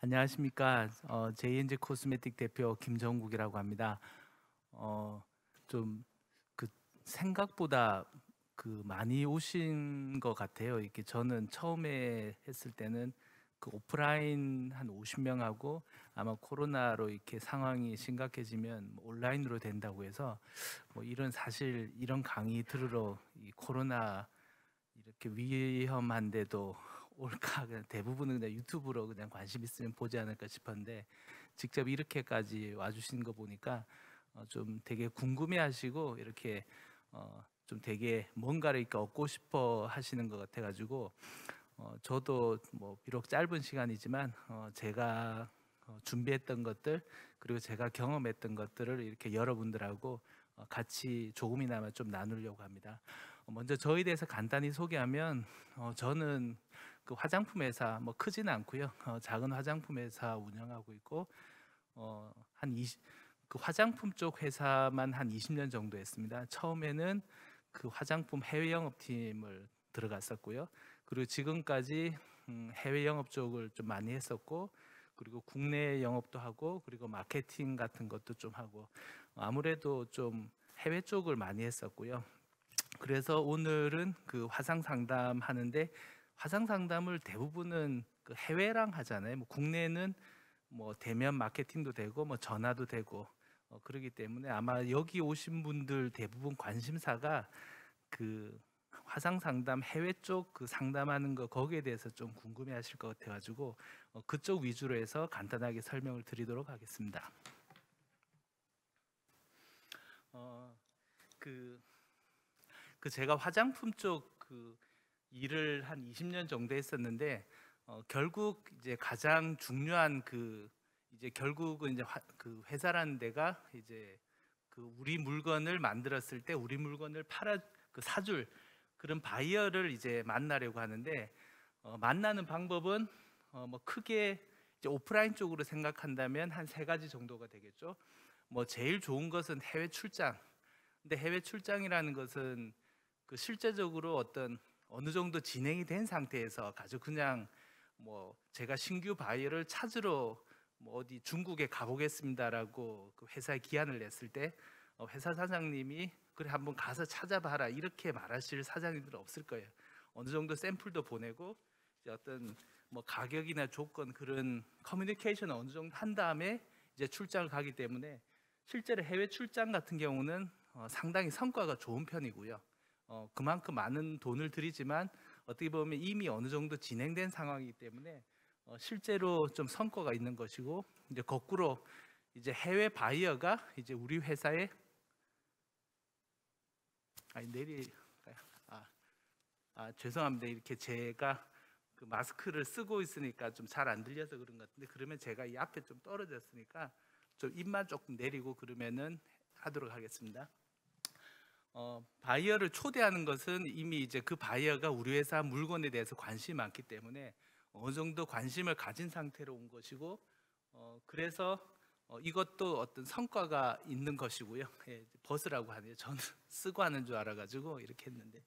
안녕하십니까. JNG 코스메틱 대표 김정국이라고 합니다. 좀 그 생각보다 많이 오신 것 같아요. 이렇게 저는 처음에 했을 때는 오프라인 한 50명하고 아마 코로나로 이렇게 상황이 심각해지면 온라인으로 된다고 해서 이런 사실 이런 강의 들으러 이 코로나 이렇게 위험한데도 올까 그냥 대부분은 그냥 유튜브로 그냥 관심 있으면 보지 않을까 싶었는데 직접 이렇게까지 와주신 거 보니까 좀 되게 궁금해하시고 이렇게 좀 되게 뭔가를 이렇게 얻고 싶어 하시는 것 같아가지고 저도 뭐 비록 짧은 시간이지만 제가 준비했던 것들 그리고 제가 경험했던 것들을 이렇게 여러분들하고 같이 조금이나마 좀 나누려고 합니다. 먼저 저에 대해서 간단히 소개하면 저는 화장품 회사 뭐 크지는 않고요. 작은 화장품 회사 운영하고 있고 한 20, 화장품 쪽 회사만 한 20년 정도 했습니다. 처음에는 화장품 해외 영업팀을 들어갔었고요. 그리고 지금까지 해외 영업 쪽을 좀 많이 했었고 그리고 국내 영업도 하고 그리고 마케팅 같은 것도 좀 하고 아무래도 좀 해외 쪽을 많이 했었고요. 그래서 오늘은 화상 상담 하는데 화상 상담을 대부분은 해외랑 하잖아요. 뭐 국내는 뭐 대면 마케팅도 되고 뭐 전화도 되고 그러기 때문에 아마 여기 오신 분들 대부분 관심사가 그 화상 상담 해외 쪽 상담하는 거 거기에 대해서 좀 궁금해하실 것 같아가지고 그쪽 위주로 해서 간단하게 설명을 드리도록 하겠습니다. 그 제가 화장품 쪽 일을 한 20년 정도 했었는데 결국 이제 가장 중요한 이제 결국은 이제 회사라는 데가 이제 우리 물건을 만들었을 때 우리 물건을 팔아 사줄 그런 바이어를 이제 만나려고 하는데 만나는 방법은 뭐 크게 이제 오프라인 쪽으로 생각한다면 한 세 가지 정도가 되겠죠. 뭐 제일 좋은 것은 해외 출장. 근데 해외 출장이라는 것은 실제적으로 어느 정도 진행이 된 상태에서 아주 그냥 뭐 제가 신규 바이어를 찾으러 뭐 어디 중국에 가보겠습니다라고 회사에 기한을 냈을 때 회사 사장님이 그래 한번 가서 찾아봐라 이렇게 말하실 사장님들은 없을 거예요. 어느 정도 샘플도 보내고 이제 어떤 뭐 가격이나 조건 그런 커뮤니케이션을 어느 정도 한 다음에 이제 출장을 가기 때문에 실제로 해외 출장 같은 경우는 상당히 성과가 좋은 편이고요. 그만큼 많은 돈을 들이지만 어떻게 보면 이미 어느 정도 진행된 상황이기 때문에 실제로 좀 성과가 있는 것이고 이제 거꾸로 이제 해외 바이어가 이제 우리 회사에 아, 죄송합니다. 이렇게 제가 마스크를 쓰고 있으니까 좀 잘 안 들려서 그런 것 같은데 그러면 제가 이 앞에 좀 떨어졌으니까 좀 입만 조금 내리고 그러면은 하도록 하겠습니다. 바이어를 초대하는 것은 이미 이제 그 바이어가 우리 회사 물건에 대해서 관심이 많기 때문에 어느 정도 관심을 가진 상태로 온 것이고 그래서 이것도 어떤 성과가 있는 것이고요. 예, 버스라고 하네요. 저는 쓰고 하는 줄 알아가지고 이렇게 했는데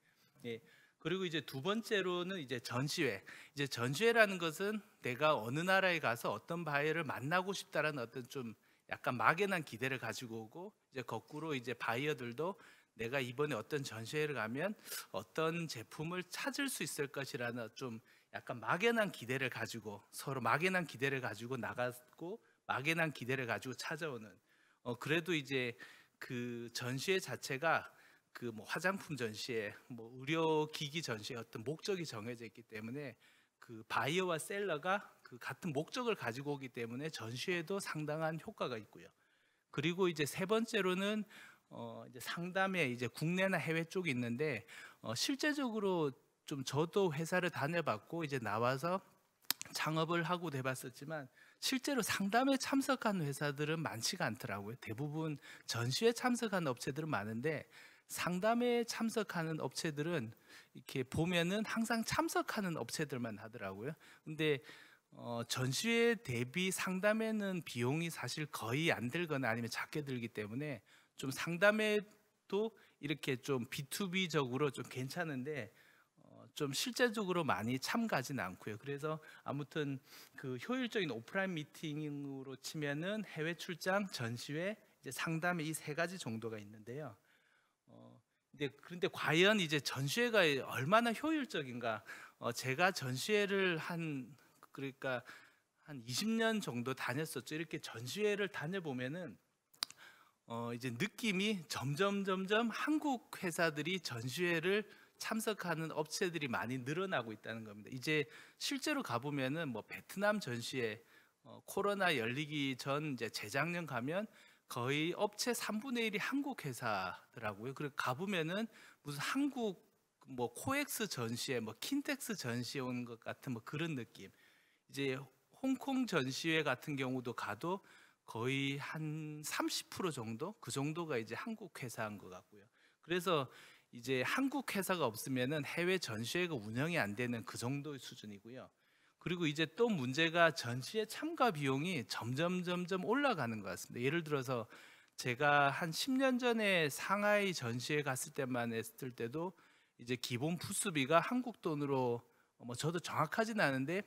예. 그리고 이제 두 번째로는 이제 전시회. 이제 전시회라는 것은 내가 어느 나라에 가서 어떤 바이어를 만나고 싶다라는 어떤 좀 약간 막연한 기대를 가지고 오고 이제 거꾸로 이제 바이어들도 내가 이번에 어떤 전시회를 가면 어떤 제품을 찾을 수 있을 것이라는 좀 약간 막연한 기대를 가지고 서로 막연한 기대를 가지고 나갔고 막연한 기대를 가지고 찾아오는 그래도 이제 전시회 자체가 뭐 화장품 전시회, 뭐 의료 기기 전시회 어떤 목적이 정해져 있기 때문에 바이어와 셀러가 같은 목적을 가지고 오기 때문에 전시회도 상당한 효과가 있고요. 그리고 이제 세 번째로는 이제 상담에 이제 국내나 해외 쪽이 있는데 실제적으로 좀 저도 회사를 다녀봤고 이제 나와서 창업을 하고도 해봤었지만 실제로 상담에 참석한 회사들은 많지가 않더라고요. 대부분 전시회 참석하는 업체들은 많은데 상담에 참석하는 업체들은 이렇게 보면은 항상 참석하는 업체들만 하더라고요. 근데 전시회 대비 상담에는 비용이 사실 거의 안 들거나 아니면 작게 들기 때문에 좀 상담에도 이렇게 좀 B2B적으로 좀 괜찮은데 좀 실제적으로 많이 참가하지는 않고요. 그래서 아무튼 그 효율적인 오프라인 미팅으로 치면은 해외 출장, 전시회, 이제 상담의 이 세 가지 정도가 있는데요. 그런데 과연 이제 전시회가 얼마나 효율적인가? 제가 전시회를 그러니까 한 20년 정도 다녔었죠. 이렇게 전시회를 다녀보면은 이제 느낌이 점점 한국 회사들이 전시회를 참석하는 업체들이 많이 늘어나고 있다는 겁니다. 이제 실제로 가보면은 뭐 베트남 전시회, 코로나 열리기 전 이제 재작년 가면 거의 업체 3분의 1이 한국 회사더라고요. 그리고 가보면은 무슨 한국 뭐 코엑스 전시회, 뭐 킨텍스 전시회 온 것 같은 뭐 그런 느낌. 이제 홍콩 전시회 같은 경우도 가도 거의 한 30% 정도 그 정도가 이제 한국 회사인 것 같고요. 그래서 이제 한국 회사가 없으면은 해외 전시회가 운영이 안 되는 그 정도의 수준이고요. 그리고 이제 또 문제가 전시회 참가 비용이 점점 올라가는 것 같습니다. 예를 들어서 제가 한 10년 전에 상하이 전시회 갔을 때만 했을 때도 이제 기본 부스비가 한국 돈으로 뭐 저도 정확하진 않은데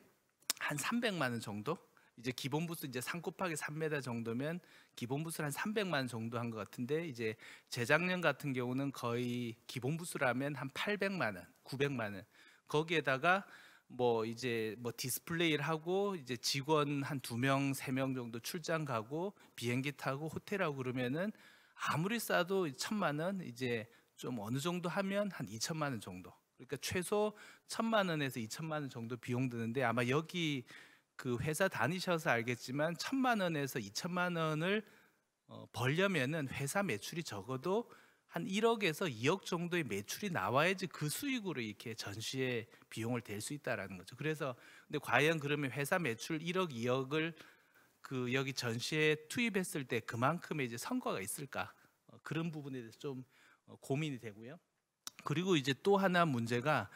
한 300만 원 정도? 이제 기본 부스 이제 3 곱하기 3m 정도면 기본 부스를 한 300만 원 정도 한 것 같은데, 이제 재작년 같은 경우는 거의 기본 부스라면 한 800만 원, 900만 원. 거기에다가 뭐 이제 뭐 디스플레이를 하고 이제 직원 한 2명, 3명 정도 출장 가고 비행기 타고 호텔하고 그러면은 아무리 싸도 1,000만 원, 이제 좀 어느 정도 하면 한 2천만 원 정도. 그러니까 최소 1,000만 원에서 2천만 원 정도 비용 드는데, 아마 여기 그 회사 다니셔서 알겠지만 1,000만 원에서 2천만 원을 벌려면은 회사 매출이 적어도 한 1억에서 2억 정도의 매출이 나와야지 그 수익으로 이렇게 전시회 비용을 댈 수 있다라는 거죠. 그래서 근데 과연 그러면 회사 매출 1억, 2억을 그 여기 전시회에 투입했을 때 그만큼의 이제 성과가 있을까? 그런 부분에 대해서 좀 고민이 되고요. 그리고 이제 또 하나 문제가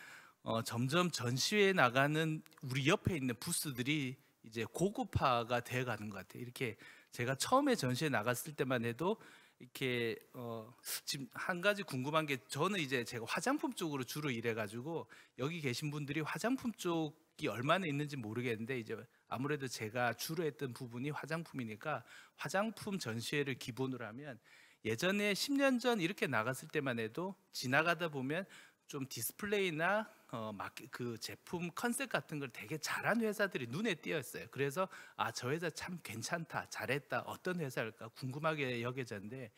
점점 전시회에 나가는 우리 옆에 있는 부스들이 이제 고급화가 되어 가는 것 같아요. 이렇게 제가 처음에 전시회 나갔을 때만 해도 이렇게 지금 한 가지 궁금한 게, 저는 이제 제가 화장품 쪽으로 주로 일해가지고 여기 계신 분들이 화장품 쪽이 얼마나 있는지 모르겠는데, 이제 아무래도 제가 주로 했던 부분이 화장품이니까 화장품 전시회를 기본으로 하면 예전에 10년 전 이렇게 나갔을 때만 해도 지나가다 보면 좀 디스플레이나 그 제품 컨셉 같은 걸 되게 잘한 회사들이 눈에 띄었어요. 그래서 저 회사 참 괜찮다, 잘했다, 어떤 회사일까 궁금하게 여겨졌는데,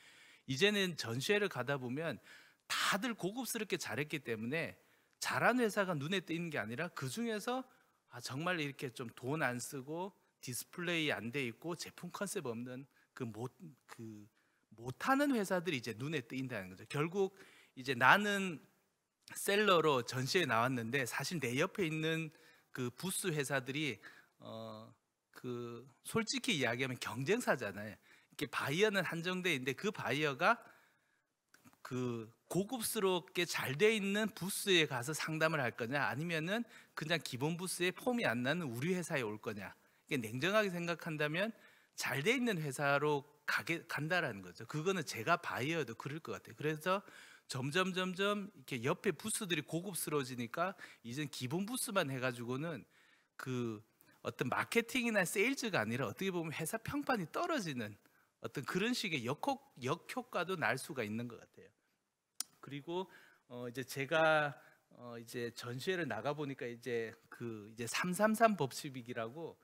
이제는 전시회를 가다 보면 다들 고급스럽게 잘했기 때문에 잘한 회사가 눈에 띄는 게 아니라 그 중에서 정말 이렇게 좀 돈 안 쓰고 디스플레이 안 돼 있고 제품 컨셉 없는 그 못하는 회사들이 이제 눈에 띄인다는 거죠. 결국 이제 나는 셀러로 전시회에 나왔는데 사실 내 옆에 있는 그 부스 회사들이 그 솔직히 이야기하면 경쟁사잖아요. 이렇게 바이어는 한정돼 있는데 그 바이어가 그 고급스럽게 잘 돼 있는 부스에 가서 상담을 할 거냐, 아니면은 그냥 기본 부스에 폼이 안 나는 우리 회사에 올 거냐. 이게 냉정하게 생각한다면 잘 돼 있는 회사로 간다라는 거죠. 그거는 제가 바이어도 그럴 것 같아요. 그래서 점점 이렇게 옆에 부스들이 고급스러워지니까 이젠 기본 부스만 해가지고는 그 어떤 마케팅이나 세일즈가 아니라 어떻게 보면 회사 평판이 떨어지는 어떤 그런 식의 역효과도 날 수가 있는 것 같아요. 그리고 이제 제가 이제 전시회를 나가 보니까 이제 333 법칙이라고,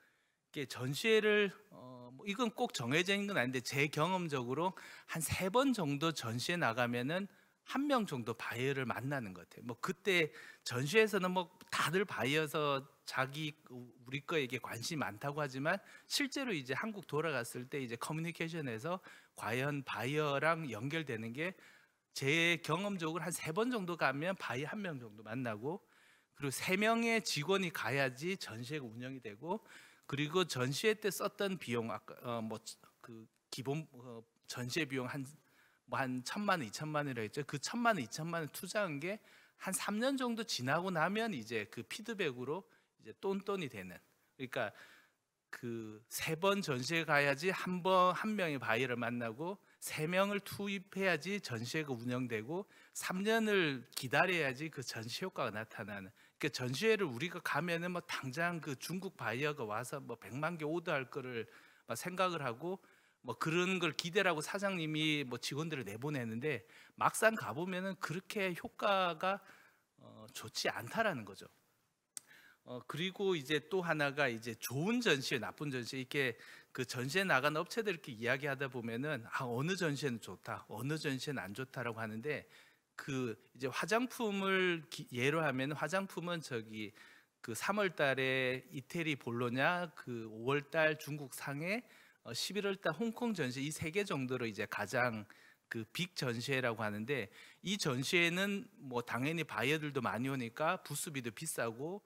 이게 전시회를 뭐 이건 꼭 정해져 있는 건 아닌데 제 경험적으로 한 3번 정도 전시회 나가면은 1명 정도 바이어를 만나는 것 같아요. 뭐 그때 전시회에서는 뭐 다들 바이어서 우리 거에게 관심이 많다고 하지만, 실제로 이제 한국 돌아갔을 때 이제 커뮤니케이션에서 과연 바이어랑 연결되는 게 제 경험적으로 한 3번 정도 가면 바이어 1명 정도 만나고, 그리고 3명의 직원이 가야지 전시회가 운영이 되고, 그리고 전시회 때 썼던 비용 아까 그 기본 전시회 비용 한 1,000만 원, 2천만 원이라고 했죠. 그 1,000만 원, 2천만 원 투자한 게 한 3년 정도 지나고 나면 이제 그 피드백으로 이제 똔똔이 되는. 그러니까 그 3번 전시회 가야지 한 명의 바이어를 만나고 3명을 투입해야지 전시회가 운영되고 3년을 기다려야지 그 전시 효과가 나타나는 그 전시회를 우리가 가면은 뭐 당장 그 중국 바이어가 와서 뭐 100만 개 오더할 거를 막 생각을 하고 뭐 그런 걸 기대를 하고 사장님이 뭐 직원들을 내보내는데 막상 가보면은 그렇게 효과가 좋지 않다라는 거죠. 그리고 이제 또 하나가 이제 좋은 전시회, 나쁜 전시회, 이렇게 그 전시회 나간 업체들 이렇게 이야기하다 보면은 어느 전시회는 좋다, 어느 전시회는 안 좋다라고 하는데 그 이제 화장품을 예로 하면 화장품은 저기 그 3월 달에 이태리 볼로냐, 그 5월 달 중국 상해, 11월 달 홍콩 전시회 이 세 개 정도로 이제 가장 그 빅 전시회라고 하는데 이 전시회는 뭐 당연히 바이어들도 많이 오니까 부스비도 비싸고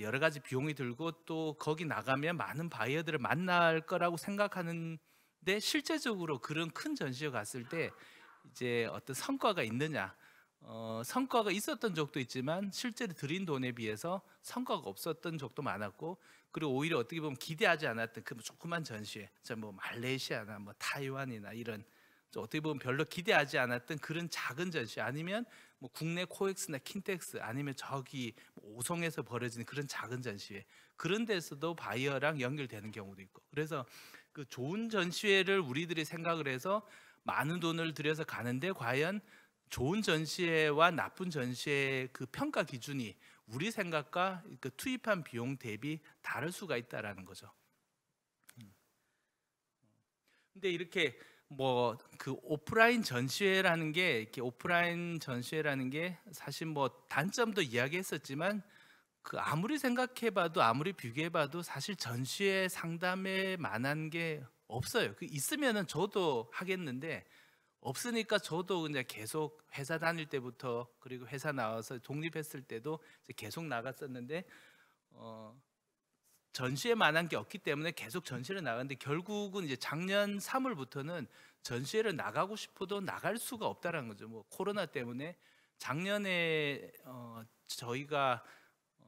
여러 가지 비용이 들고 또 거기 나가면 많은 바이어들을 만날 거라고 생각하는데 실제적으로 그런 큰 전시회 갔을 때 이제 어떤 성과가 있느냐, 성과가 있었던 적도 있지만 실제로 들인 돈에 비해서 성과가 없었던 적도 많았고, 그리고 오히려 어떻게 보면 기대하지 않았던 그 조그만 전시회, 뭐 말레이시아나 뭐 타이완이나 이런 어떻게 보면 별로 기대하지 않았던 그런 작은 전시, 아니면 뭐 국내 코엑스나 킨텍스, 아니면 저기 오송에서 벌어지는 그런 작은 전시회, 그런 데서도 바이어랑 연결되는 경우도 있고. 그래서 그 좋은 전시회를 우리들이 생각을 해서 많은 돈을 들여서 가는데 과연 좋은 전시회와 나쁜 전시회의 그 평가 기준이 우리 생각과 그 투입한 비용 대비 다를 수가 있다라는 거죠. 근데 이렇게 뭐 그 오프라인 전시회라는 게, 이렇게 오프라인 전시회라는 게 사실 뭐 단점도 이야기했었지만 그 아무리 생각해봐도 아무리 비교해봐도 사실 전시회 상담에 만한 게 없어요. 그 있으면은 저도 하겠는데 없으니까 저도 그냥 계속 회사 다닐 때부터, 그리고 회사 나와서 독립했을 때도 이제 계속 나갔었는데 전시회 만한 게 없기 때문에 계속 전시를 나갔는데 결국은 이제 작년 3월부터는 전시회를 나가고 싶어도 나갈 수가 없다라는 거죠. 뭐 코로나 때문에 작년에 저희가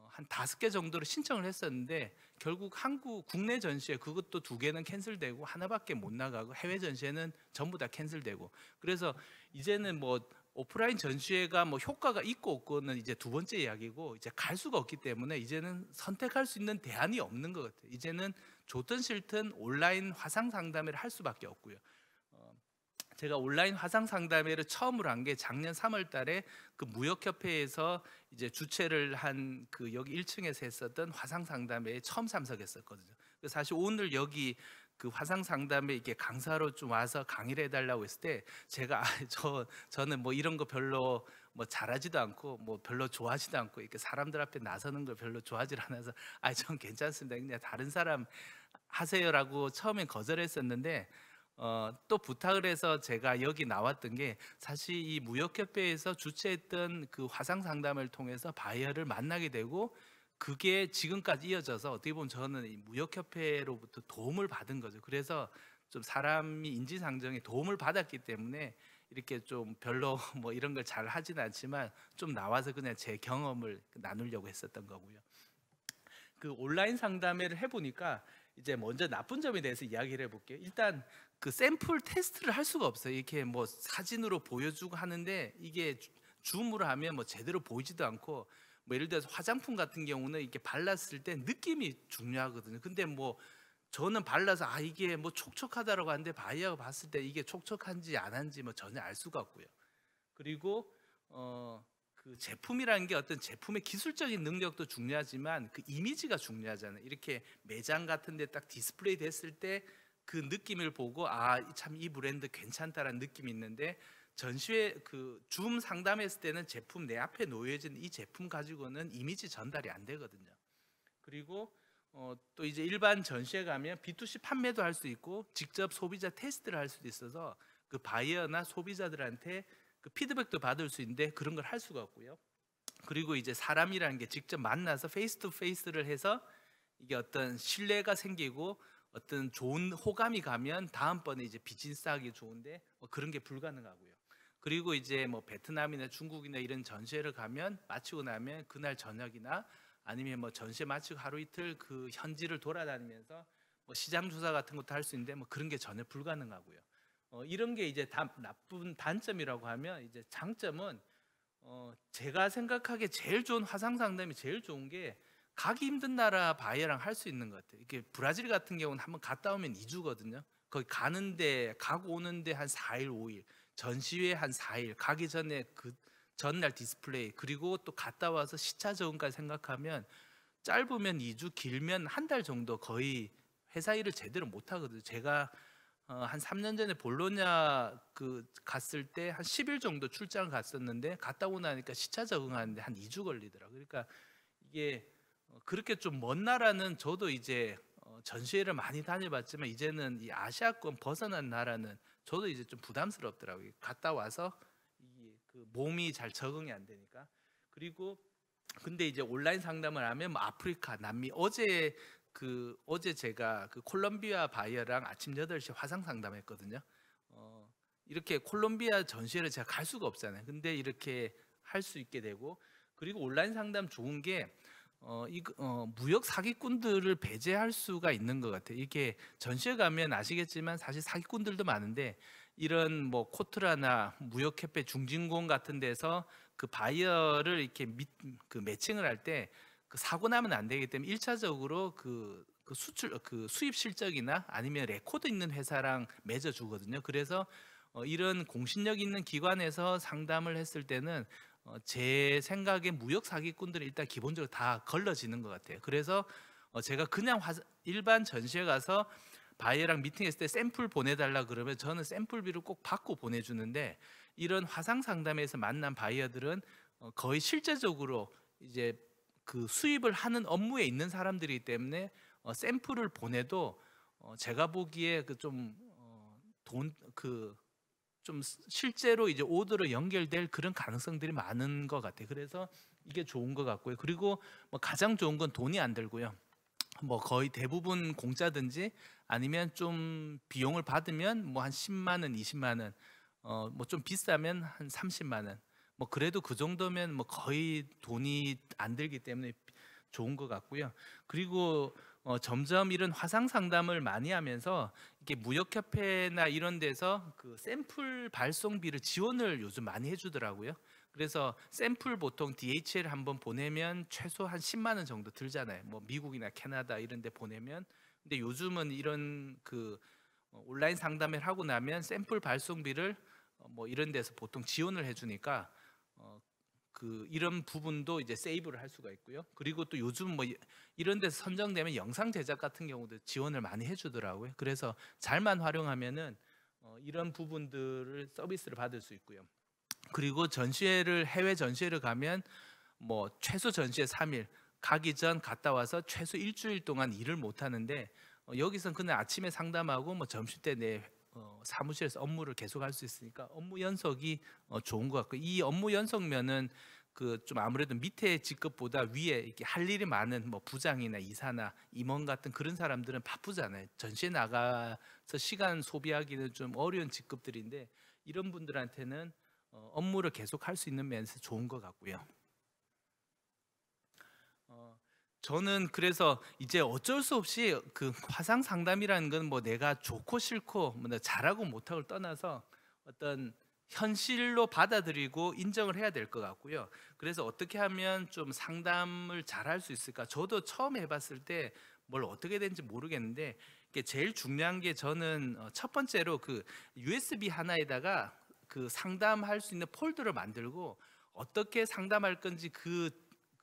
한 5개 정도로 신청을 했었는데 결국 한국 국내 전시회 그것도 2개는 캔슬되고 하나밖에 못 나가고, 해외 전시회는 전부 다 캔슬되고, 그래서 이제는 뭐 오프라인 전시회가 뭐 효과가 있고 없고는 이제 두 번째 이야기고, 이제 갈 수가 없기 때문에 이제는 선택할 수 있는 대안이 없는 것 같아요. 이제는 좋든 싫든 온라인 화상 상담회를 할 수밖에 없고요. 제가 온라인 화상 상담회를 처음으로 한 게 작년 3월 달에 그 무역협회에서 이제 주최를 한 그 여기 1층에서 했었던 화상 상담회에 처음 참석했었거든요. 그래서 사실 오늘 여기 그 화상 상담회 이게 강사로 좀 와서 강의를 해달라고 했을 때 제가 저는 뭐 이런 거 별로 뭐 잘하지도 않고 뭐 별로 좋아하지도 않고 이렇게 사람들 앞에 나서는 걸 별로 좋아하지 않아서 전 괜찮습니다, 그냥 다른 사람 하세요라고 처음엔 거절했었는데 또 부탁을 해서 제가 여기 나왔던 게, 사실 이 무역협회에서 주최했던 그 화상 상담을 통해서 바이어를 만나게 되고 그게 지금까지 이어져서 어떻게 보면 저는 이 무역협회로부터 도움을 받은 거죠. 그래서 좀 사람이 인지상정에 도움을 받았기 때문에 이렇게 좀 별로 뭐 이런 걸 잘 하지는 않지만 좀 나와서 그냥 제 경험을 나누려고 했었던 거고요. 그 온라인 상담회를 해보니까 이제 먼저 나쁜 점에 대해서 이야기를 해볼게요. 일단 그 샘플 테스트를 할 수가 없어요. 이렇게 뭐 사진으로 보여주고 하는데 이게 줌으로 하면 뭐 제대로 보이지도 않고, 뭐 예를 들어서 화장품 같은 경우는 이렇게 발랐을 때 느낌이 중요하거든요. 근데 뭐 저는 발라서 이게 뭐 촉촉하다라고 하는데 바이어가 봤을 때 이게 촉촉한지 안 한지 뭐 전혀 알 수가 없고요. 그리고 그 제품이라는 게 어떤 제품의 기술적인 능력도 중요하지만 그 이미지가 중요하잖아요. 이렇게 매장 같은 데 딱 디스플레이 됐을 때 그 느낌을 보고 참 이 브랜드 괜찮다라는 느낌이 있는데, 전시회 그 줌 상담했을 때는 제품 내 앞에 놓여진 이 제품 가지고는 이미지 전달이 안 되거든요. 그리고 또 이제 일반 전시회 가면 B2C 판매도 할 수 있고 직접 소비자 테스트를 할 수도 있어서 그 바이어나 소비자들한테 그 피드백도 받을 수 있는데 그런 걸 할 수가 없고요. 그리고 이제 사람이라는 게 직접 만나서 페이스 투 페이스를 해서 이게 어떤 신뢰가 생기고 어떤 좋은 호감이 가면 다음번에 이제 비즈니스 하기 좋은데 뭐 그런 게 불가능하고요. 그리고 이제 뭐 베트남이나 중국이나 이런 전시회를 가면 마치고 나면 그날 저녁이나 아니면 뭐 전시회 마치고 하루 이틀 그 현지를 돌아다니면서 뭐 시장 조사 같은 것도 할 수 있는데 뭐 그런 게 전혀 불가능하고요. 이런 게 이제 다 나쁜 단점이라고 하면, 이제 장점은 제가 생각하기에 제일 좋은 화상 상담이 제일 좋은 게 가기 힘든 나라 바이어랑 할 수 있는 것 같아요. 이게 브라질 같은 경우는 한번 갔다 오면 2주거든요. 거기 가는데 가고 오는데 한 4일 5일, 전시회 한 4일, 가기 전에 그 전날 디스플레이, 그리고 또 갔다 와서 시차 적응까지 생각하면 짧으면 2주, 길면 한 달 정도 거의 회사 일을 제대로 못 하거든요. 제가 한 3년 전에 볼로냐 갔을 때 한 10일 정도 출장 갔었는데, 갔다 오고 나니까 시차 적응하는데 한 2주 걸리더라고요. 그러니까 이게 그렇게 좀 먼 나라는 저도 이제 전시회를 많이 다녀봤지만, 이제는 이 아시아권 벗어난 나라는 저도 이제 좀 부담스럽더라고요. 갔다 와서 그 몸이 잘 적응이 안 되니까. 그리고 근데 이제 온라인 상담을 하면 뭐 아프리카, 남미, 어제 제가 그 콜롬비아 바이어랑 아침 8시 화상 상담했거든요. 이렇게 콜롬비아 전시회를 제가 갈 수가 없잖아요. 근데 이렇게 할 수 있게 되고, 그리고 온라인 상담 좋은 게 무역 사기꾼들을 배제할 수가 있는 것 같아요. 이게 전시회 가면 아시겠지만 사실 사기꾼들도 많은데, 이런 뭐 코트라나 무역협회 중진공 같은 데서 그 바이어를 이렇게 그 매칭을 할 때 그 사고 나면 안 되기 때문에 1차적으로 그 수입 실적이나 아니면 레코드 있는 회사랑 맺어 주거든요. 그래서 이런 공신력 있는 기관에서 상담을 했을 때는 제 생각에 무역 사기꾼들은 일단 기본적으로 다 걸러지는 것 같아요. 그래서 제가 그냥 일반 전시회 가서 바이어랑 미팅했을 때 샘플 보내달라 그러면 저는 샘플비를 꼭 받고 보내주는데, 이런 화상 상담에서 만난 바이어들은 거의 실제적으로 이제 그 수입을 하는 업무에 있는 사람들이기 때문에 샘플을 보내도 제가 보기에 좀 실제로 이제 오더로 연결될 그런 가능성들이 많은 것 같아요. 그래서 이게 좋은 것 같고요. 그리고 뭐 가장 좋은 건 돈이 안 들고요. 뭐 거의 대부분 공짜든지, 아니면 좀 비용을 받으면 뭐 한 10만 원, 20만 원, 뭐 좀 비싸면 한 30만 원. 뭐 그래도 그 정도면 뭐 거의 돈이 안 들기 때문에 좋은 것 같고요. 그리고 점점 이런 화상 상담을 많이 하면서 이게 무역협회나 이런 데서 그 샘플 발송비를 지원을 요즘 많이 해주더라고요. 그래서 샘플 보통 DHL 한번 보내면 최소 한 10만 원 정도 들잖아요. 뭐 미국이나 캐나다 이런 데 보내면. 근데 요즘은 이런 온라인 상담을 하고 나면 샘플 발송비를 뭐 이런 데서 보통 지원을 해주니까 이런 부분도 이제 세이브를 할 수가 있고요. 그리고 또 요즘 뭐 이런 데서 선정되면 영상 제작 같은 경우도 지원을 많이 해주더라고요. 그래서 잘만 활용하면은 이런 부분들을 서비스를 받을 수 있고요. 그리고 해외 전시회를 가면 뭐 최소 전시회 3일, 가기 전 갔다 와서 최소 일주일 동안 일을 못 하는데, 여기선 그냥 아침에 상담하고 뭐 점심 때 내 사무실에서 업무를 계속할 수 있으니까 업무 연속이 좋은 것 같고, 이 업무 연속면은 좀 아무래도 밑에 직급보다 위에 이렇게 할 일이 많은 뭐 부장이나 이사나 임원 같은 그런 사람들은 바쁘잖아요. 전시회 나가서 시간 소비하기는 좀 어려운 직급들인데, 이런 분들한테는 업무를 계속 할 수 있는 면에서 좋은 것 같고요. 저는 그래서 이제 어쩔 수 없이 그 화상 상담이라는 건 뭐 내가 좋고 싫고 뭐 내가 잘하고 못하고를 떠나서 어떤 현실로 받아들이고 인정을 해야 될 것 같고요. 그래서 어떻게 하면 좀 상담을 잘할 수 있을까? 저도 처음 해봤을 때 뭘 어떻게 되는지 모르겠는데, 이게 제일 중요한 게, 저는 첫 번째로 그 USB 하나에다가 그 상담할 수 있는 폴더를 만들고 어떻게 상담할 건지 그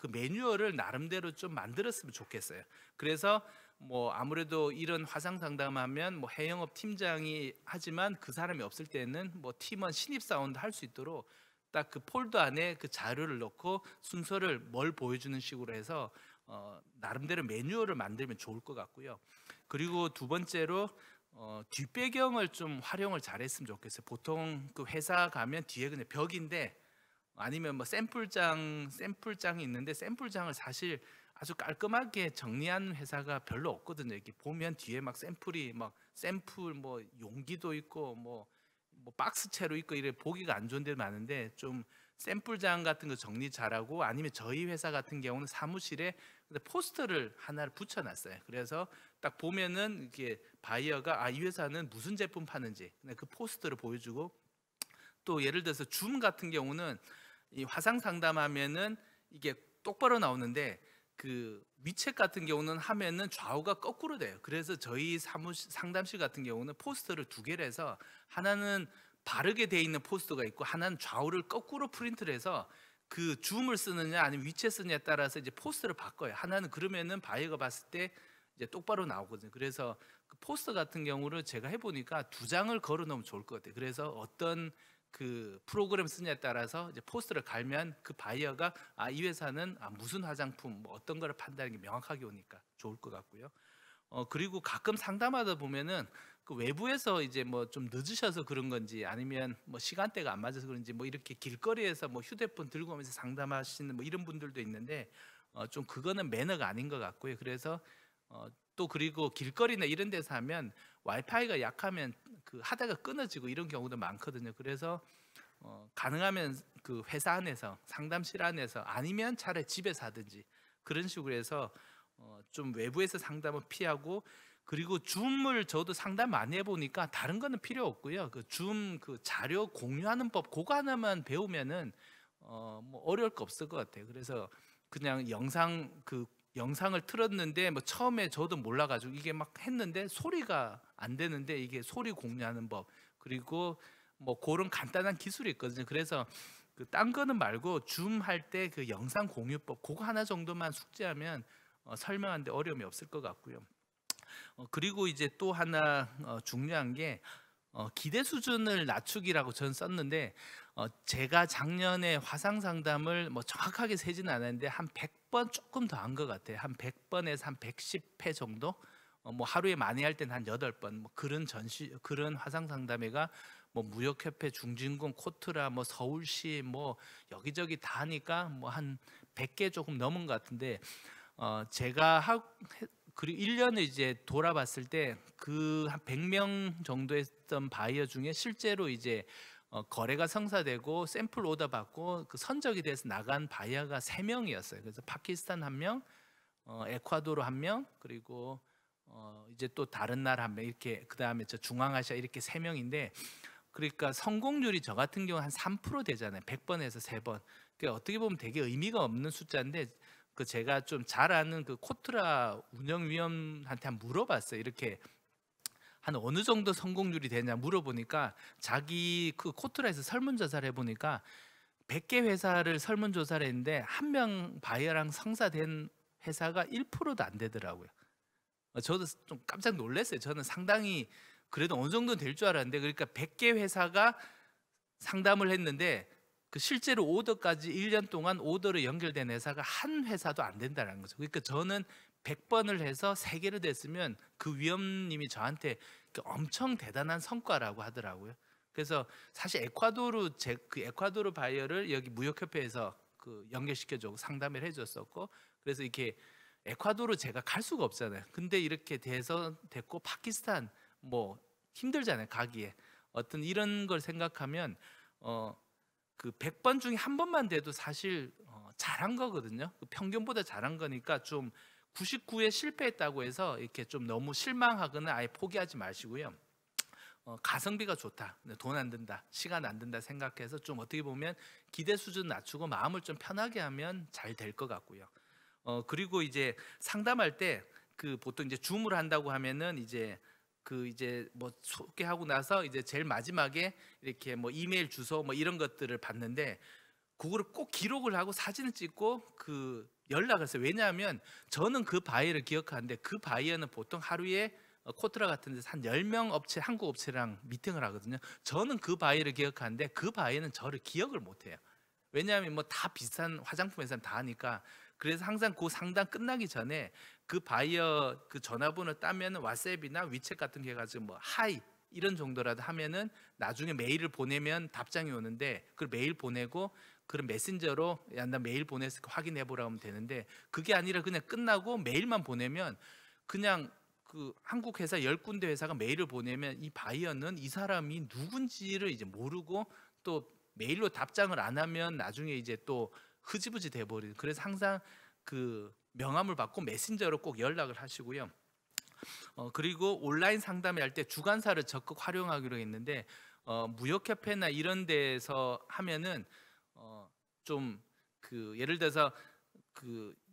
매뉴얼을 나름대로 좀 만들었으면 좋겠어요. 그래서 뭐 아무래도 이런 화상 상담하면 뭐 해영업 팀장이 하지만 그 사람이 없을 때는 뭐 팀원 신입 사원도 할 수 있도록 딱 그 폴더 안에 그 자료를 넣고 순서를 뭘 보여주는 식으로 해서 나름대로 매뉴얼을 만들면 좋을 것 같고요. 그리고 두 번째로 뒷배경을 좀 활용을 잘했으면 좋겠어요. 보통 그 회사 가면 뒤에 그냥 벽인데, 아니면 뭐 샘플장이 있는데, 샘플장을 사실 아주 깔끔하게 정리하는 회사가 별로 없거든요. 이렇게 보면 뒤에 막 샘플 뭐 용기도 있고 뭐 박스채로 있고 이래 보기가 안 좋은 데 많은데, 좀 샘플장 같은 거 정리 잘하고, 아니면 저희 회사 같은 경우는 사무실에 포스터를 하나를 붙여놨어요. 그래서 딱 보면은 이게 바이어가 이 회사는 무슨 제품 파는지 그 포스터를 보여주고, 또 예를 들어서 줌 같은 경우는 이 화상 상담하면은 이게 똑바로 나오는데 그 위챗 같은 경우는 하면은 좌우가 거꾸로 돼요. 그래서 저희 상담실 같은 경우는 포스터를 두 개를 해서 하나는 바르게 돼 있는 포스터가 있고 하나는 좌우를 거꾸로 프린트를 해서 그 줌을 쓰느냐 아니면 위챗 쓰느냐에 따라서 이제 포스터를 바꿔요. 하나는 그러면은 바이어가 봤을 때 이제 똑바로 나오거든요. 그래서 그 포스터 같은 경우를 제가 해보니까 두 장을 걸어 놓으면 좋을 것 같아요. 그래서 어떤 그 프로그램 쓰냐에 따라서 이제 포스터를 갈면 그 바이어가 이 회사는 무슨 화장품 뭐 어떤 거를 판다는 게 명확하게 오니까 좋을 것 같고요. 그리고 가끔 상담하다 보면은 그 외부에서 이제 뭐 좀 늦으셔서 그런 건지 아니면 뭐 시간대가 안 맞아서 그런지 뭐 이렇게 길거리에서 뭐 휴대폰 들고 오면서 상담하시는 뭐 이런 분들도 있는데 좀 그거는 매너가 아닌 것 같고요. 그래서 또 그리고 길거리나 이런 데서 하면 와이파이가 약하면 그 하다가 끊어지고 이런 경우도 많거든요. 그래서 가능하면 그 회사 안에서 상담실 안에서 아니면 차라리 집에서 하든지 그런 식으로 해서 좀 외부에서 상담은 피하고, 그리고 줌을 저도 상담 많이 해보니까 다른 거는 필요 없고요. 그 줌 그 자료 공유하는 법 그거 하나만 배우면은 뭐 어려울 거 없을 것 같아요. 그래서 그냥 영상을 틀었는데 뭐 처음에 저도 몰라가지고 이게 막 했는데 소리가 안 되는데 이게 소리 공유하는 법, 그리고 뭐 그런 간단한 기술이 있거든요. 그래서 그 딴 거는 말고 줌 할 때 그 영상 공유법 그거 하나 정도만 숙지하면 설명하는데 어려움이 없을 것 같고요. 그리고 이제 또 하나 중요한 게 기대 수준을 낮추기라고 저는 썼는데 제가 작년에 화상 상담을 뭐 정확하게 세지는 않았는데 한 100번 조금 더 한 것 같아요. 한 100번에서 한 110회 정도. 뭐 하루에 많이 할 때는 한 8번 뭐 그런 화상 상담회가 뭐 무역협회, 중진공, 코트라, 뭐 서울시 뭐 여기저기 다 하니까 뭐 한 100개 조금 넘은 것 같은데 그리고 1년을 이제 돌아봤을 때 그 한 100명 정도 했던 바이어 중에 실제로 이제 거래가 성사되고 샘플 오더 받고 그 선적이 돼서 나간 바이어가 3명이었어요. 그래서 파키스탄 1명, 에콰도르 1명, 그리고 이제 또 다른 나라 1명, 이렇게 그다음에 저 중앙아시아 이렇게 3명인데, 그러니까 성공률이 저 같은 경우 한 3% 되잖아요. 100번에서 3번. 그러니까 어떻게 보면 되게 의미가 없는 숫자인데 그 제가 좀 잘 아는 그 코트라 운영위원한테 한번 물어봤어요. 이렇게 한 어느 정도 성공률이 되냐 물어보니까 자기 그 코트라에서 설문조사를 해보니까 100개 회사를 설문조사를 했는데 한 명 바이어랑 성사된 회사가 1%도 안 되더라고요. 저도 좀 깜짝 놀랐어요. 저는 상당히 그래도 어느 정도 될 줄 알았는데, 그러니까 100개 회사가 상담을 했는데 그 실제로 오더까지 1년 동안 오더로 연결된 회사가 한 회사도 안 된다는 거죠. 그러니까 저는 100번을 해서 3개로 됐으면 그 위원님이 저한테 엄청 대단한 성과라고 하더라고요. 그래서 사실 에콰도르 바이어를 여기 무역협회에서 그 연결시켜주고 상담을 해줬었고, 그래서 이렇게 에콰도르 제가 갈 수가 없잖아요. 근데 이렇게 됐고 파키스탄 뭐 힘들잖아요, 가기에. 어떤 이런 걸 생각하면 그 100번 중에 한 번만 돼도 사실 잘한 거거든요. 평균보다 잘한 거니까 좀 99에 실패했다고 해서 이렇게 좀 너무 실망하거나 아예 포기하지 마시고요. 가성비가 좋다, 돈 안 든다, 시간 안 든다 생각해서 좀 어떻게 보면 기대 수준 낮추고 마음을 좀 편하게 하면 잘 될 것 같고요. 그리고 이제 상담할 때 그 보통 이제 줌을 한다고 하면은 이제 뭐 소개하고 나서 이제 제일 마지막에 이렇게 뭐 이메일 주소 뭐 이런 것들을 받는데 그거를 꼭 기록을 하고 사진을 찍고 그 연락을 했어요. 왜냐하면 저는 그 바이어를 기억하는데 그 바이어는 보통 하루에 코트라 같은 데서 한 10명 한국 업체랑 미팅을 하거든요. 저는 그 바이어를 기억하는데 그 바이어는 저를 기억을 못 해요. 왜냐하면 뭐 다 비슷한 화장품 회사는 다 하니까. 그래서 항상 그 상담 끝나기 전에 그 바이어 그 전화번호 따면 왓츠앱이나 위챗 같은 게 해가지고 뭐 하이 이런 정도라도 하면은 나중에 메일을 보내면 답장이 오는데 그 메일 보내고 그런 메신저로 야 나 메일 보냈으니까 확인해 보라고 하면 되는데, 그게 아니라 그냥 끝나고 메일만 보내면 그냥 그 한국 회사 10군데 회사가 메일을 보내면 이 바이어는 이 사람이 누군지를 이제 모르고 또 메일로 답장을 안 하면 나중에 이제 또 흐지부지 돼버리는. 그래서 항상 그 명함을 받고 메신저로 꼭 연락을 하시고요. 그리고 온라인 상담을 할 때 주간사를 적극 활용하기로 했는데 무역협회나 이런 데서 하면은 좀 예를 들어서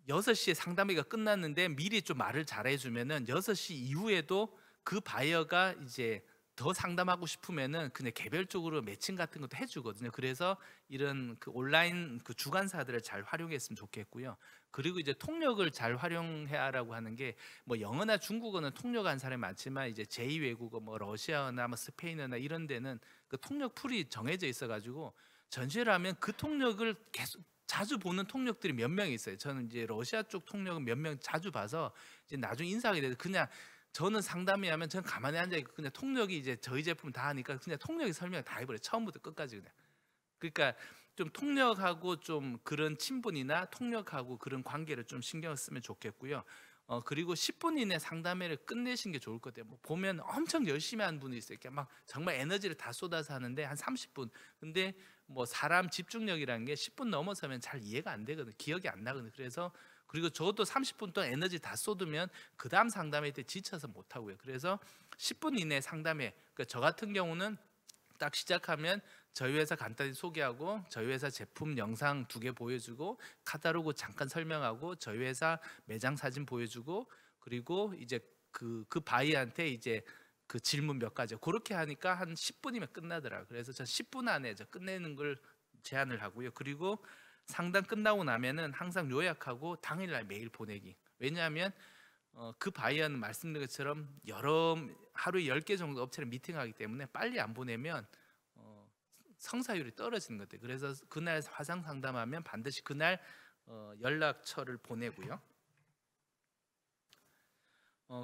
6시에 상담회가 끝났는데 미리 좀 말을 잘해주면은 6시 이후에도 그 바이어가 이제 더 상담하고 싶으면은 그냥 개별적으로 매칭 같은 것도 해주거든요. 그래서 이런 온라인 주관사들을 잘 활용했으면 좋겠고요. 그리고 이제 통역을 잘 활용해라고 하는 게 뭐 영어나 중국어는 통역한 사람이 많지만 이제 제2 외국어 뭐 러시아어나 뭐 스페인어나 이런 데는 그 통역 풀이 정해져 있어가지고 전시를 하면 그 통역을 계속 자주 보는 통역들이 몇 명 있어요. 저는 이제 러시아 쪽 통역은 몇 명 자주 봐서 이제 나중에 인사하게 돼서 그냥 저는 상담이 하면 저는 가만히 앉아 있고 그냥 통역이 이제 저희 제품 다 하니까 그냥 통역이 설명 다 해버려요. 처음부터 끝까지 그냥. 그러니까 좀 통역하고 좀 그런 친분이나 통역하고 그런 관계를 좀 신경을 쓰면 좋겠고요. 그리고 10분 이내 상담회를 끝내신 게 좋을 것 같아요. 뭐 보면 엄청 열심히 하는 분이 있어요. 이렇게 막 정말 에너지를 다 쏟아서 하는데 한 30분. 근데 뭐 사람 집중력이라는 게 10분 넘어서면 잘 이해가 안 되거든요. 기억이 안 나거든요. 그래서 그리고 저도 30분 동안 에너지 다 쏟으면 그 다음 상담회 때 지쳐서 못 하고요. 그래서 10분 이내 상담회. 그러니까 저 같은 경우는 딱 시작하면 저희 회사 간단히 소개하고 저희 회사 제품 영상 2개 보여주고 카탈로그 잠깐 설명하고 저희 회사 매장 사진 보여주고 그리고 이제 그 바이한테 이제 그 질문 몇 가지 그렇게 하니까 한 10분이면 끝나더라고요. 그래서 전 10분 안에 끝내는 걸 제안을 하고요. 그리고 상담 끝나고 나면은 항상 요약하고 당일날 메일 보내기. 왜냐하면 그 바이어는 말씀드린 것처럼 하루에 10개 정도 업체를 미팅하기 때문에 빨리 안 보내면 성사율이 떨어지는 것 같아요. 그래서 그날 화상 상담하면 반드시 그날 연락처를 보내고요.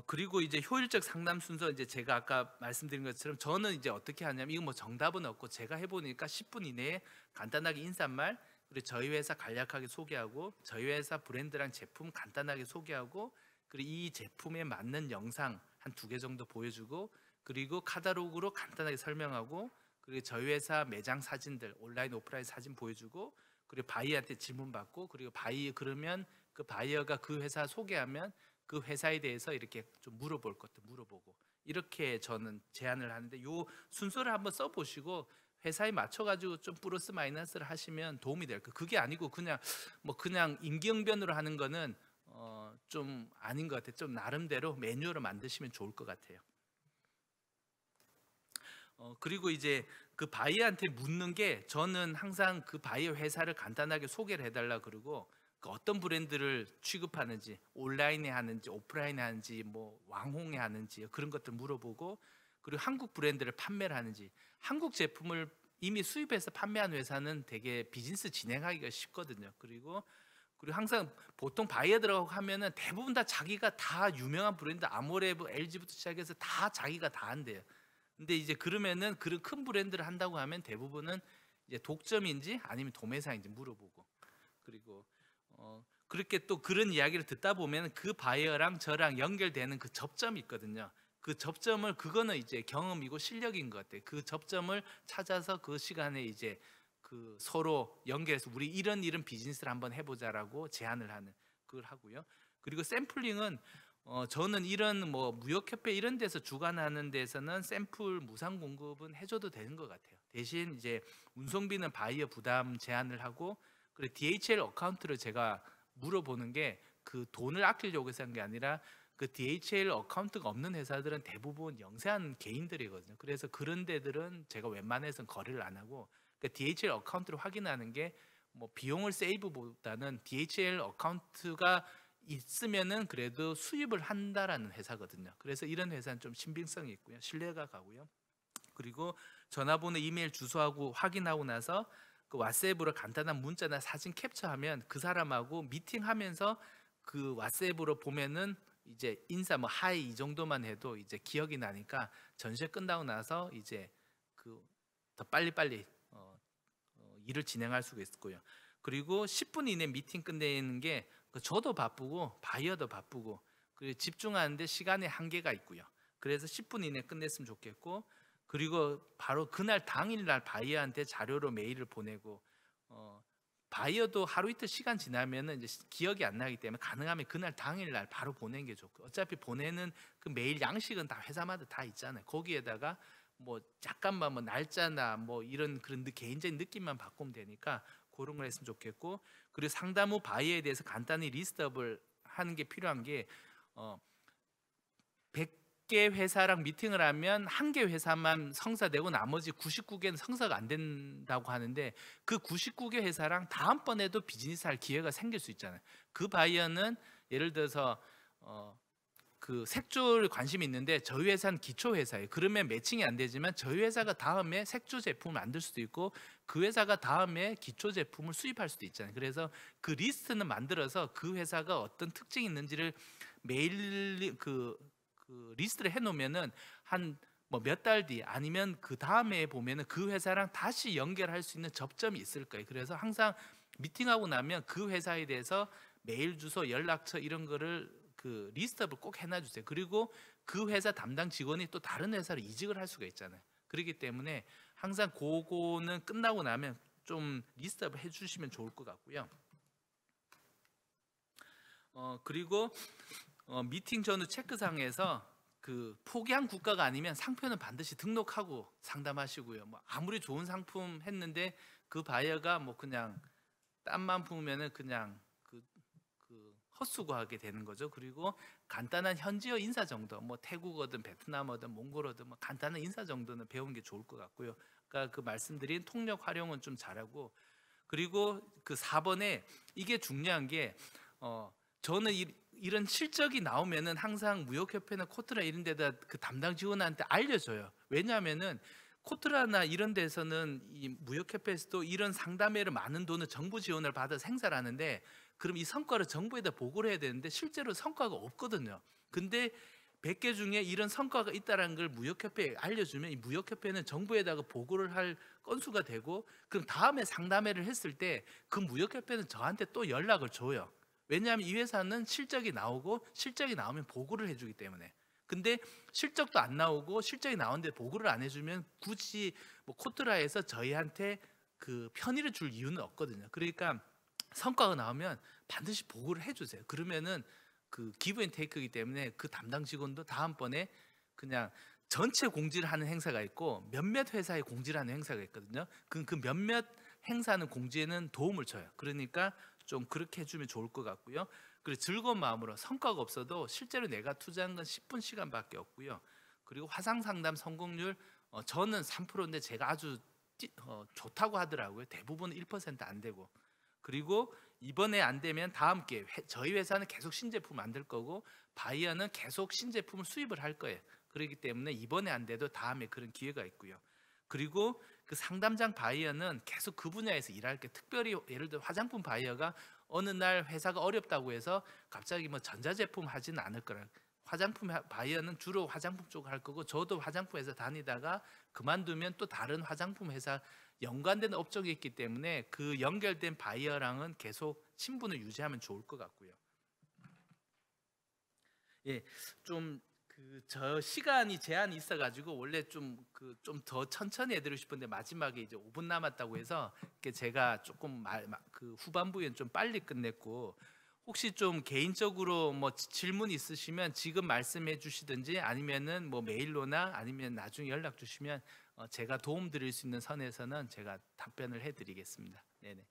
그리고 이제 효율적 상담 순서 이제 제가 아까 말씀드린 것처럼 저는 이제 어떻게 하냐면 이건 뭐 정답은 없고 제가 해보니까 10분 이내에 간단하게 인사말 그리고 저희 회사 간략하게 소개하고 저희 회사 브랜드랑 제품 간단하게 소개하고 그리고 이 제품에 맞는 영상 한 2개 정도 보여주고 그리고 카탈로그로 간단하게 설명하고 그리고 저희 회사 매장 사진들 온라인 오프라인 사진 보여주고 그리고 바이어한테 질문 받고 그리고 그러면 그 바이어가 그 회사 소개하면 그 회사에 대해서 이렇게 좀 물어볼 것도 물어보고 이렇게 저는 제안을 하는데 요 순서를 한번 써보시고 회사에 맞춰가지고 좀 플러스 마이너스를 하시면 도움이 될 거예요. 그게 아니고 그냥 임기응변으로 하는 거는 좀 아닌 것 같아요. 좀 나름대로 매뉴얼을 만드시면 좋을 것 같아요. 그리고 이제 그 바이어한테 묻는 게 저는 항상 그 바이어 회사를 간단하게 소개를 해달라 그러고 그 어떤 브랜드를 취급하는지 온라인에 하는지 오프라인에 하는지 뭐 왕홍에 하는지 그런 것들 물어보고 그리고 한국 브랜드를 판매를 하는지 한국 제품을 이미 수입해서 판매하는 회사는 되게 비즈니스 진행하기가 쉽거든요. 그리고 항상 보통 바이어 들어가고 하면은 대부분 다 자기가 다 유명한 브랜드 아모레브 LG부터 시작해서 다 자기가 다 한대요. 근데 이제 그러면은 그런 큰 브랜드를 한다고 하면 대부분은 이제 독점인지 아니면 도매상인지 물어보고 그리고 그렇게 또 그런 이야기를 듣다 보면 그 바이어랑 저랑 연결되는 그 접점이 있거든요. 그 접점을 그거는 이제 경험이고 실력인 것 같아요. 그 접점을 찾아서 그 시간에 이제 그 서로 연결해서 우리 이런 비즈니스를 한번 해보자라고 제안을 하는 그걸 하고요. 그리고 샘플링은 저는 이런 뭐 무역협회 이런 데서 주관하는 데서는 샘플 무상 공급은 해줘도 되는 것 같아요. 대신 이제 운송비는 바이어 부담 제한을 하고 그리고 DHL 어카운트를 제가 물어보는 게 그 돈을 아끼려고 해서 한 게 아니라 그 DHL 어카운트가 없는 회사들은 대부분 영세한 개인들이거든요. 그래서 그런 데들은 제가 웬만해서는 거래를 안 하고 그러니까 DHL 어카운트를 확인하는 게 뭐 비용을 세이브보다는 DHL 어카운트가 있으면은 그래도 수입을 한다라는 회사거든요. 그래서 이런 회사는 좀 신빙성이 있고요. 신뢰가 가고요. 그리고 전화번호, 이메일 주소하고 확인하고 나서 그 왓츠앱으로 간단한 문자나 사진 캡처하면 그 사람하고 미팅하면서 그 왓츠앱으로 보면은 이제 인사 뭐 하이 이 정도만 해도 이제 기억이 나니까 전시회 끝나고 나서 이제 그 더 빨리빨리 일을 진행할 수가 있고요. 그리고 10분 이내 미팅 끝내는 게 저도 바쁘고 바이어도 바쁘고 그리고 집중하는데 시간의 한계가 있고요. 그래서 10분 이내 끝냈으면 좋겠고 그리고 바로 그날 당일날 바이어한테 자료로 메일을 보내고 바이어도 하루 이틀 시간 지나면은 이제 기억이 안 나기 때문에 가능하면 그날 당일날 바로 보내는 게 좋고 어차피 보내는 그 메일 양식은 다 회사마다 다 있잖아요. 거기에다가 뭐 잠깐만 뭐 날짜나 뭐 이런 그런 개인적인 느낌만 바꾸면 되니까 그런 걸 했으면 좋겠고, 그리고 상담 후 바이어에 대해서 간단히 리스트업을 하는 게 필요한 게 100개 회사랑 미팅을 하면 1개 회사만 성사되고 나머지 99개는 성사가 안 된다고 하는데, 그 99개 회사랑 다음번에도 비즈니스 할 기회가 생길 수 있잖아요. 그 바이어는 예를 들어서 그 색조를 관심이 있는데 저희 회사는 기초 회사예요. 그러면 매칭이 안 되지만 저희 회사가 다음에 색조 제품을 만들 수도 있고 그 회사가 다음에 기초 제품을 수입할 수도 있잖아요. 그래서 그 리스트는 만들어서 그 회사가 어떤 특징이 있는지를 매일 그 리스트를 해놓으면은 한 뭐 몇 달 뒤 아니면 그 다음에 보면은 그 회사랑 다시 연결할 수 있는 접점이 있을 거예요. 그래서 항상 미팅하고 나면 그 회사에 대해서 메일 주소, 연락처 이런 거를 그 리스트업을 꼭 해놔주세요. 그리고 그 회사 담당 직원이 또 다른 회사로 이직을 할 수가 있잖아요. 그렇기 때문에 항상 그거는 끝나고 나면 좀 리스트업을 해주시면 좋을 것 같고요. 그리고 미팅 전후 체크상에서 그 포기한 국가가 아니면 상표는 반드시 등록하고 상담하시고요. 뭐 아무리 좋은 상품 했는데 그 바이어가 뭐 그냥 땀만 품으면은 그냥 헛수고하게 되는 거죠. 그리고 간단한 현지어 인사 정도, 뭐 태국어든 베트남어든 몽골어든 뭐 간단한 인사 정도는 배우는 게 좋을 것 같고요. 그러니까 그 말씀드린 통역 활용은 좀 잘하고, 그리고 그 4번에 이게 중요한 게 저는 이런 실적이 나오면은 항상 무역협회나 코트라 이런 데다 그 담당 직원한테 알려줘요. 왜냐하면은 코트라나 이런 데서는 이 무역협회에서도 이런 상담회를 많은 돈을 정부 지원을 받아서 행사를 하는데, 그럼 이 성과를 정부에다 보고를 해야 되는데 실제로 성과가 없거든요. 근데 100개 중에 이런 성과가 있다는 걸 무역협회에 알려주면 이 무역협회는 정부에다가 보고를 할 건수가 되고, 그럼 다음에 상담회를 했을 때 그 무역협회는 저한테 또 연락을 줘요. 왜냐하면 이 회사는 실적이 나오고 실적이 나오면 보고를 해주기 때문에. 근데 실적도 안 나오고 실적이 나오는데 보고를 안 해주면 굳이 뭐 코트라에서 저희한테 그 편의를 줄 이유는 없거든요. 그러니까 성과가 나오면 반드시 보고를 해주세요. 그러면은 그 기브 앤 테이크이기 때문에 그 담당 직원도 다음번에 그냥 전체 공지를 하는 행사가 있고 몇몇 회사에 공지를 하는 행사가 있거든요. 그 몇몇 행사는 공지에는 도움을 줘요. 그러니까 좀 그렇게 해주면 좋을 것 같고요. 그리고 즐거운 마음으로, 성과가 없어도 실제로 내가 투자한 건 10분 시간밖에 없고요. 그리고 화상 상담 성공률 저는 3%인데 제가 아주 좋다고 하더라고요. 대부분 1%안 되고. 그리고 이번에 안 되면 다음 기회, 저희 회사는 계속 신제품 만들 거고 바이어는 계속 신제품을 수입을 할 거예요. 그렇기 때문에 이번에 안 돼도 다음에 그런 기회가 있고요. 그리고 그 상담장 바이어는 계속 그 분야에서 일할 게, 특별히 예를 들어 화장품 바이어가 어느 날 회사가 어렵다고 해서 갑자기 뭐 전자제품 하지는 않을 거라. 화장품 바이어는 주로 화장품 쪽을 할 거고, 저도 화장품 회사 다니다가 그만두면 또 다른 화장품 회사 연관된 업종이 있기 때문에 그 연결된 바이어랑은 계속 친분을 유지하면 좋을 것 같고요. 예, 좀 저 시간이 제한이 있어가지고 원래 좀 더 천천히 해드리고 싶은데 마지막에 이제 5분 남았다고 해서 제가 조금 그 후반부에는 좀 빨리 끝냈고, 혹시 좀 개인적으로 뭐 질문 있으시면 지금 말씀해 주시든지 아니면은 뭐 메일로나 아니면 나중에 연락 주시면 제가 도움 드릴 수 있는 선에서는 제가 답변을 해드리겠습니다. 네네.